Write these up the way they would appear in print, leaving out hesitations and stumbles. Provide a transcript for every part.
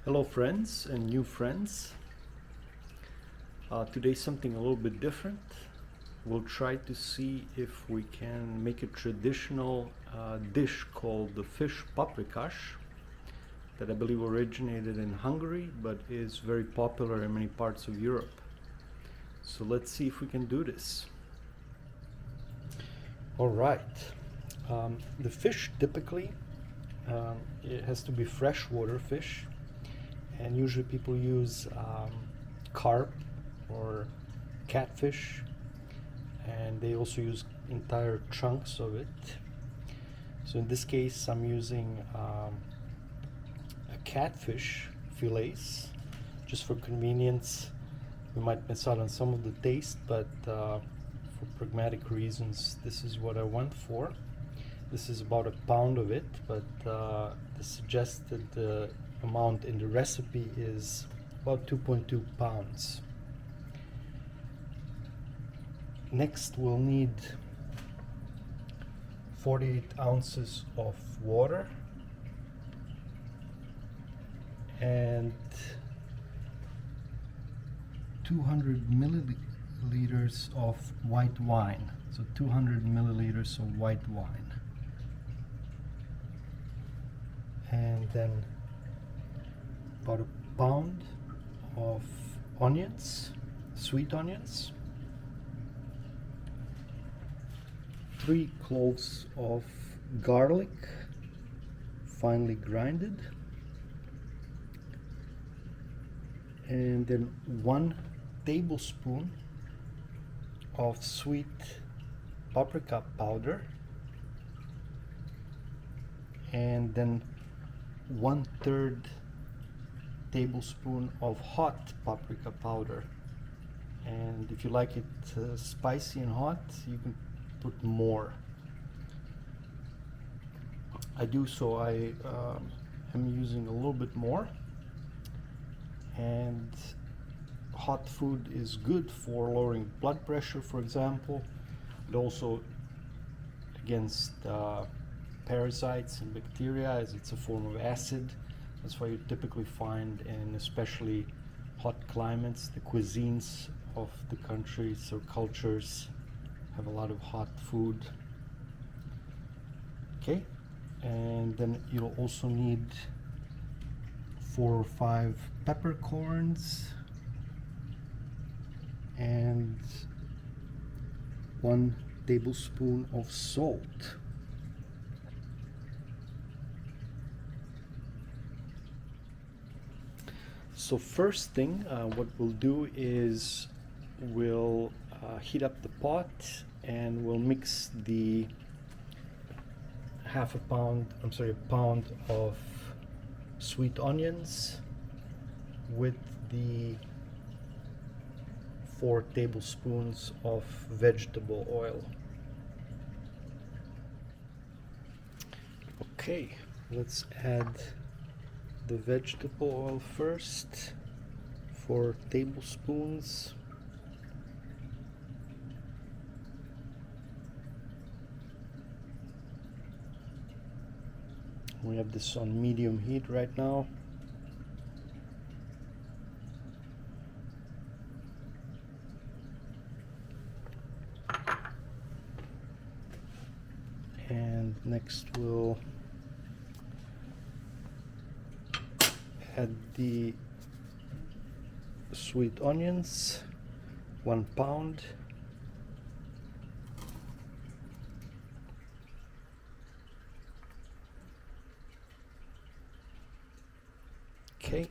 Hello friends and new friends. Today something a little bit different. We'll try to see if we can make a traditional dish called the fish paprikash that I believe originated in Hungary but is very popular in many parts of Europe. So let's see if we can do this. Alright, the fish typically it has to be freshwater fish. And usually people use carp or catfish, and they also use entire chunks of it. So in this case I'm using a catfish fillets just for convenience. We might miss out on some of the taste, but for pragmatic reasons this is what I went for. This is about a pound of it, but the suggested amount in the recipe is about 2.2 pounds. Next we'll need 48 ounces of water and 200 milliliters of white wine. So 200 milliliters of white wine. And then about a pound of onions, sweet onions, 3 cloves of garlic, finely grinded, and then 1 tablespoon of sweet paprika powder, and then 1/3 tablespoon of hot paprika powder. And if you like it spicy and hot, you can put more. I do, so I am using a little bit more. And hot food is good for lowering blood pressure, for example, but also against parasites and bacteria, as it's a form of acid. That's why you typically find in especially hot climates, the cuisines of the countries or cultures have a lot of hot food. Okay, and then you'll also need 4 or 5 peppercorns and 1 tablespoon of salt. So first thing, what we'll do is we'll heat up the pot and we'll mix the a pound of sweet onions with the 4 tablespoons of vegetable oil. Okay, let's add the vegetable oil first, 4 tablespoons. We have this on medium heat right now. And next we'll add the sweet onions, 1 pound. Okay.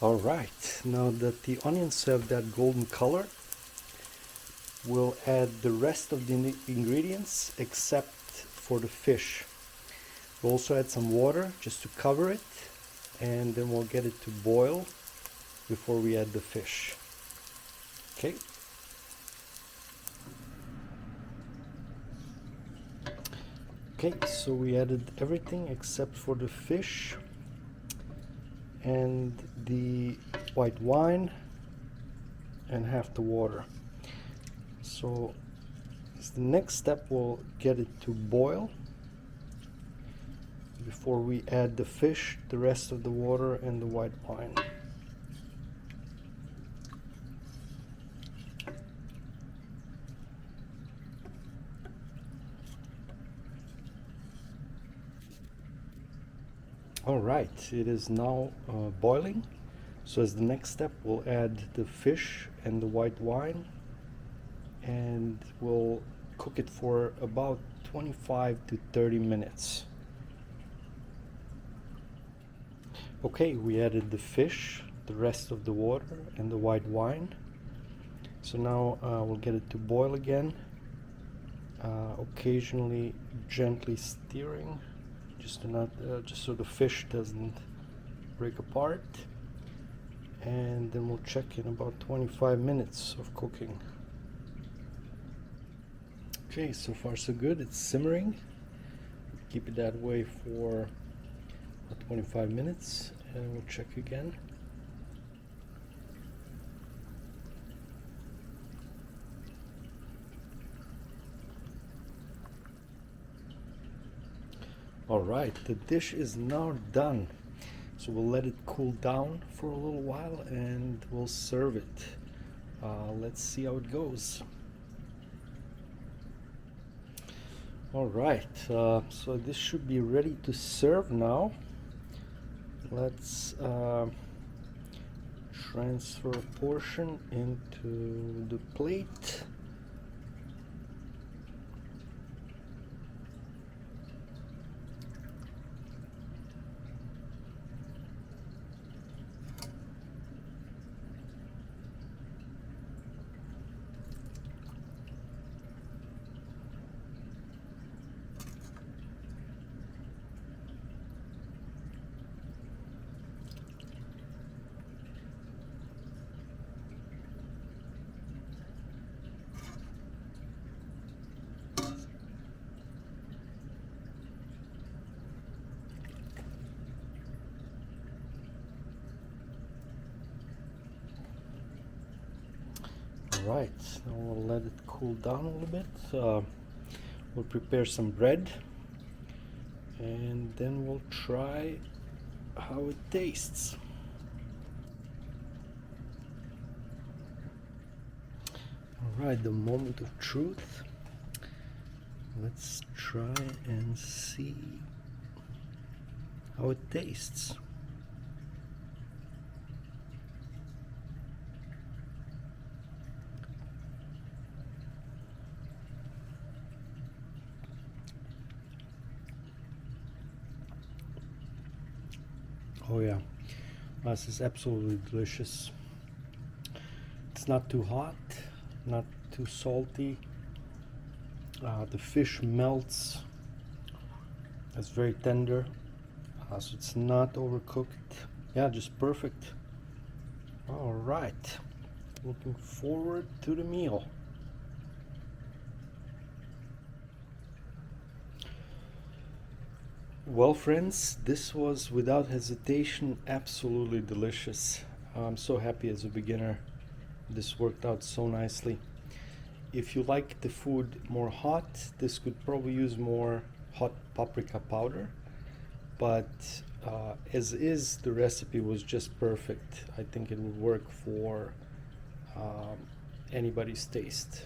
All right, now that the onions have that golden color, we'll add the rest of the ingredients except for the fish. We'll also add some water just to cover it, and then we'll get it to boil before we add the fish. Okay. Okay, so we added everything except for the fish and the white wine and half the water. So as the next step, we'll get it to boil before we add the fish, the rest of the water, and the white wine. All right, it is now boiling. So as the next step, we'll add the fish and the white wine, and we'll cook it for about 25 to 30 minutes. Okay, we added the fish, the rest of the water, and the white wine. So now we'll get it to boil again, occasionally gently stirring, just so the fish doesn't break apart. And then we'll check in about 25 minutes of cooking. Okay, so far so good. It's simmering. Keep it that way for 25 minutes, and we'll check again. All right, the dish is now done. So we'll let it cool down for a little while and we'll serve it. Let's see how it goes. All right, so this should be ready to serve now. Let's transfer a portion into the plate. Right, now we'll let it cool down a little bit. We'll prepare some bread and then we'll try how it tastes. All right, the moment of truth. Let's try and see how it tastes. Oh yeah, this is absolutely delicious. It's not too hot, not too salty. The fish melts. It's very tender, so it's not overcooked. Yeah, just perfect. All right, looking forward to the meal. Well, friends, this was without hesitation absolutely delicious. I'm so happy as a beginner. This worked out so nicely. If you like the food more hot, this could probably use more hot paprika powder. But as is, the recipe was just perfect. I think it would work for anybody's taste.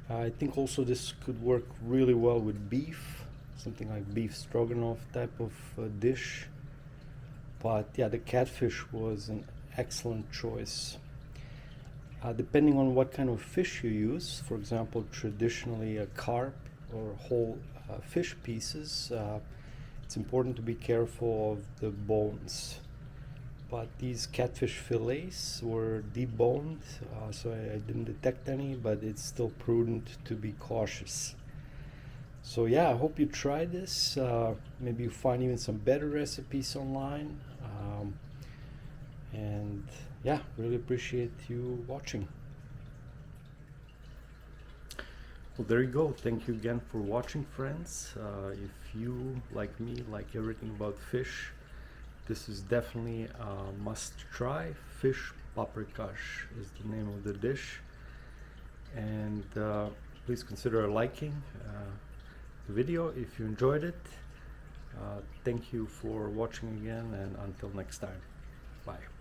I think also this could work really well with beef. Something like beef stroganoff type of dish. But yeah, the catfish was an excellent choice. Depending on what kind of fish you use, for example, traditionally a carp or whole fish pieces, it's important to be careful of the bones. But these catfish fillets were deboned, so I didn't detect any, but it's still prudent to be cautious. So yeah, I hope you try this. Maybe you find even some better recipes online. And yeah, really appreciate you watching. Well, there you go. Thank you again for watching, friends. If you, like me, like everything about fish, this is definitely a must try. Fish paprikash is the name of the dish. And please consider liking the video if you enjoyed it. Thank you for watching again, and until next time, bye.